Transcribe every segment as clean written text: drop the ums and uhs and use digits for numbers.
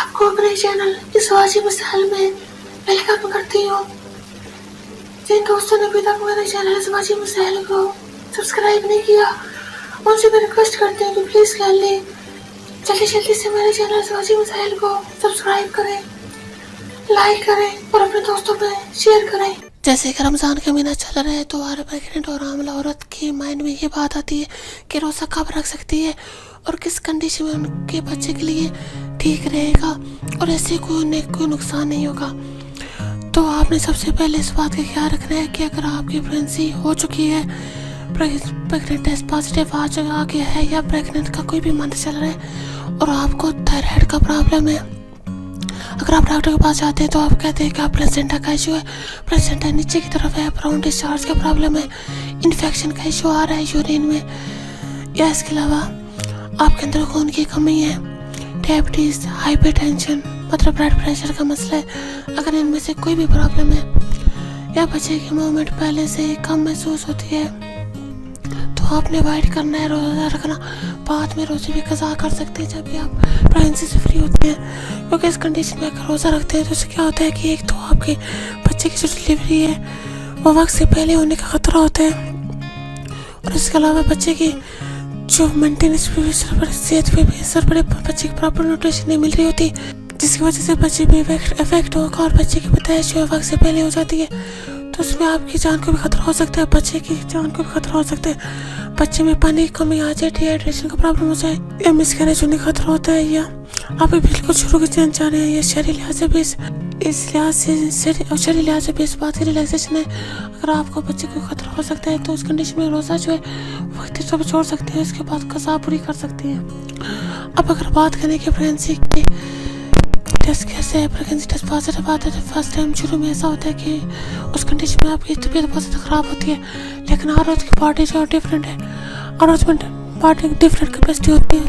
आपको अपने चैनल इस वाजिब मिसाल में वेलकम करती हूँ। जिन दोस्तों ने अभी तक मेरे चैनल इस वाजिब मिसाल को सब्सक्राइब नहीं किया, उनसे मैं रिक्वेस्ट करती हूँ कि प्लीज़ काइंडली जल्दी से मेरे चैनल इस वाजिब मिसाल को सब्सक्राइब करें, लाइक करें और अपने दोस्तों में शेयर करें। जैसे कि रमज़ान का महीना चल रहा है तो हर प्रेग्नेंट और हामिला औरत के माइंड में ये बात आती है कि रोज़ा कब रख सकती है और किस कंडीशन में उनके बच्चे के लिए ठीक रहेगा और ऐसे कोई नुकसान नहीं होगा। तो आपने सबसे पहले इस बात का ख्याल रखना है कि अगर आपकी प्रेगनेंसी हो चुकी है, प्रेग्नेंट टेस्ट पॉजिटिव आ गया है या प्रेग्नेंट का कोई भी मंथ चल रहा है और आपको थायराइड का प्रॉब्लम है, अगर आप डॉक्टर के पास जाते हैं तो आप कहते हैं कि आप प्लेसेंटा का इशू है, प्लेसेंटा नीचे की तरफ है, ब्राउन डिस्चार्ज का प्रॉब्लम है, इन्फेक्शन का इशू आ रहा है यूरिन में, या इसके अलावा आपके अंदर खून की कमी है, डायबिटीज़, हाइपरटेंशन मतलब ब्लड प्रेशर का मसला है, अगर इनमें से कोई भी प्रॉब्लम है या बच्चे की मूवमेंट पहले से कम महसूस होती है तो आपने अवॉइड करना है रोज़ा रखना। बाद में रोज़े भी कज़ा कर सकते हैं जब भी आप प्रेगनेंसी से फ्री होते हैं, क्योंकि इस कंडीशन में अगर रोज़ा रखते हैं तो उससे क्या होता है कि एक तो आपके बच्चे की जो डिलीवरी है वो वक्त से पहले होने का ख़तरा होता है और इसके अलावा बच्चे की जो मेंटेनेंस पे भी असर पड़े, सेहत पे भी असर पड़े, बच्चे की प्रॉपर न्यूट्रिशन नहीं मिल रही होती जिसकी वजह से बच्चे पे इफेक्ट होगा और बच्चे की पैदाइश जो है वक्त से पहले हो जाती है तो उसमें आपकी जान को भी खतरा हो सकता है, बच्चे की जान को भी खतरा हो सकता है, बच्चे में पानी की कमी आ जाए, डिहाइड्रेशन का प्रॉब्लम हो जाए या मिसकैरेज होने का खतरा होता है या आप बिल्कुल शुरू के चैन चाह रहे हैं या शरीर लिहाज से भी इस बात की रिलैक्सेशन है। अगर आपको बच्चे को खतरा हो सकता है तो उस कंडीशन में रोज़ा जो है वक्त सब छोड़ सकते हैं, उसके बाद कज़ा पूरी कर सकते हैं। अब अगर बात करें कि प्रेगनेंसी की टेस्ट कैसे है, प्रेगनेंसी टेस्ट पॉजिटिव आता है तो फर्स्ट टाइम शुरू में ऐसा होता है कि उस कंडीशन में आपकी तबीयत बहुत ज़्यादा ख़राब होती है, लेकिन हर रोज़ की बॉडी जो डिफरेंट है, हर रोज़ में बॉडी डिफरेंट कैपेसिटी होती है।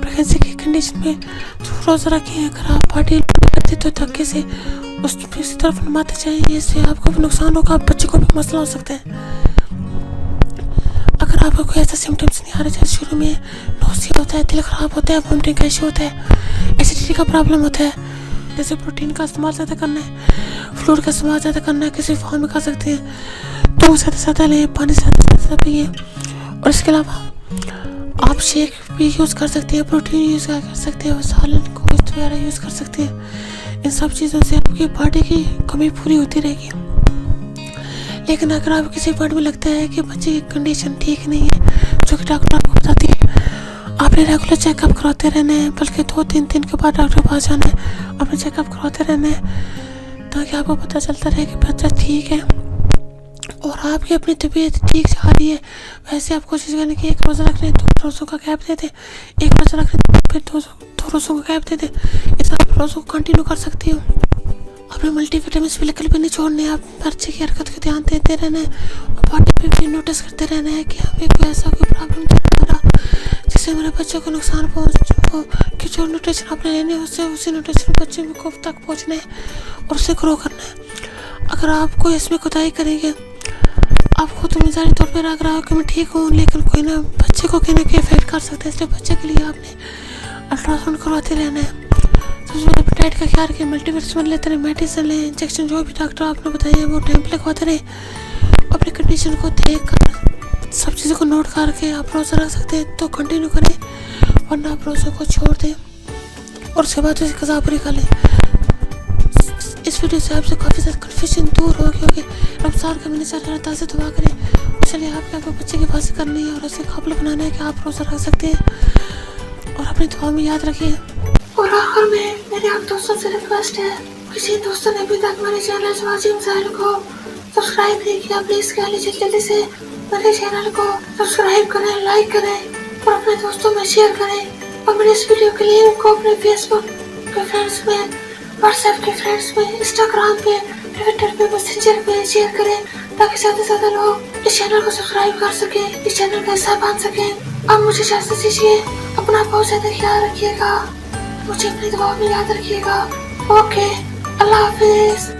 प्रेगनेंसी की कंडीशन में जो रोज़ा रखें, अगर आप बॉडी करते तो धक्के से उस तरफ नमाते चाहिए, इससे आपको भी नुकसान होगा, बच्चे को भी मसला हो सकता है। अगर आपको कोई ऐसा सिम्टम्स नहीं आ रहा जैसे शुरू में नोसिया होता है, दिल ख़राब होता है, वोमिटिंग का इशू होता है, एसिडिटी का प्रॉब्लम होता है, जैसे प्रोटीन का इस्तेमाल ज़्यादा करना है, फ्लूइड का इस्तेमाल ज़्यादा करना है, किसी फॉर्म में कर सकते हैं, तो ज़्यादा लें, पानी ज़्यादा पिए और इसके अलावा आप शेक भी यूज़ कर सकते हैं, प्रोटीन यूज़ कर सकते हैं, सालन गोश्त वगैरह यूज़ कर सकते हैं। इन सब चीज़ों से आपकी बॉडी की कमी पूरी होती रहेगी। लेकिन अगर आप किसी पॉइंट में लगता है कि बच्चे की कंडीशन ठीक नहीं है, जो कि डॉक्टर आपको बताती है, आपने रेगुलर चेकअप करवाते रहना है, बल्कि 2-3 दिन के बाद डॉक्टर के पास जाना है, आपने चेकअप करवाते रहना है ताकि आपको पता चलता रहे कि बच्चा ठीक है और आपकी अपनी तबीयत ठीक जा रही है। वैसे आप कोशिश करें कि एक रोज़ा रख लें, 2 रोज़ों का गैप दे दें, एक रोज़ा रख लें फिर 2 रोज़ों का गैप दे दें, इस आप रोज़ों को कंटिन्यू कर सकती हो। अपने मल्टीविटामिन बिल्कुल भी नहीं छोड़ने, आप बच्चे की हरकत को ध्यान देते रहना है और बॉडी पे भी नोटिस करते रहना है कि हमें कोई ऐसा कोई प्रॉब्लम तो नहीं आ रहा जिससे हमारे बच्चों को नुकसान पहुँचे, कि जो न्यूट्रिशन आपने लेने उससे उसी न्यूट्रिशन बच्चे को तक पहुँचना है और उसे ग्रो करना है। अगर आपको इसमें कोताही करेंगे, आपको तो मिजाजी तौर पर लग रहा हो कि मैं ठीक हूँ, लेकिन कोई ना बच्चे को कहीं ना कहीं इफेक्ट कर सकता है, इसलिए बच्चे के लिए आपने अल्ट्रासाउंड करवाते रहना है। सबसे पहले अपने डाइट का ख्याल रखें, मल्टीविटामिन लेते रहें, मेडिसिन लें, इंजेक्शन जो भी डॉक्टर आपने बताया है वो टाइम पे लगवाते रहें, अपनी कंडीशन को देख कर सब चीज़ों को नोट करके आप रोज़ा रख सकते हैं तो कंटिन्यू करें, वरना आप रोज़ों को छोड़ दें और उसके बाद उसे कज़ा पूरी कर लें। इस वीडियो से आपसे काफ़ी ज़्यादा कन्फ्यूजन दूर हो गई होगी। रमज़ान का महीना चल रहा है, ताज़ा दुआ करें, चलिए आपको बच्चे की हिफाजत करनी है और उसे काबिल बनाना है कि आप रोज़ा रख सकते हैं और अपनी दुआ में याद रखें। और आखिर में मेरे आप दोस्तों से रिक्वेस्ट है, किसी दोस्तों ने अभी तक मेरे चैनल वाजिब मिसाल को सब्सक्राइब नहीं किया, प्लीज़ जल्दी से मेरे चैनल को सब्सक्राइब करें, लाइक करें और अपने दोस्तों में शेयर करें और मेरे इस वीडियो के लिंक को अपने फेसबुक के फ्रेंड्स में, व्हाट्सएप के फ्रेंड्स में, इंस्टाग्राम पे, ट्विटर पे, मैसेंजर पे शेयर करें ताकि ज़्यादा से ज़्यादा लोग इस चैनल को सब्सक्राइब कर सकें, इस चैनल का हिस्सा बन सकें। अब मुझे इजाज़त दीजिए, अपना बहुत ज़्यादा ख्याल रखिएगा, मुझे अपनी दुआ में याद रखिएगा। ओके, अल्लाह हाफिज़।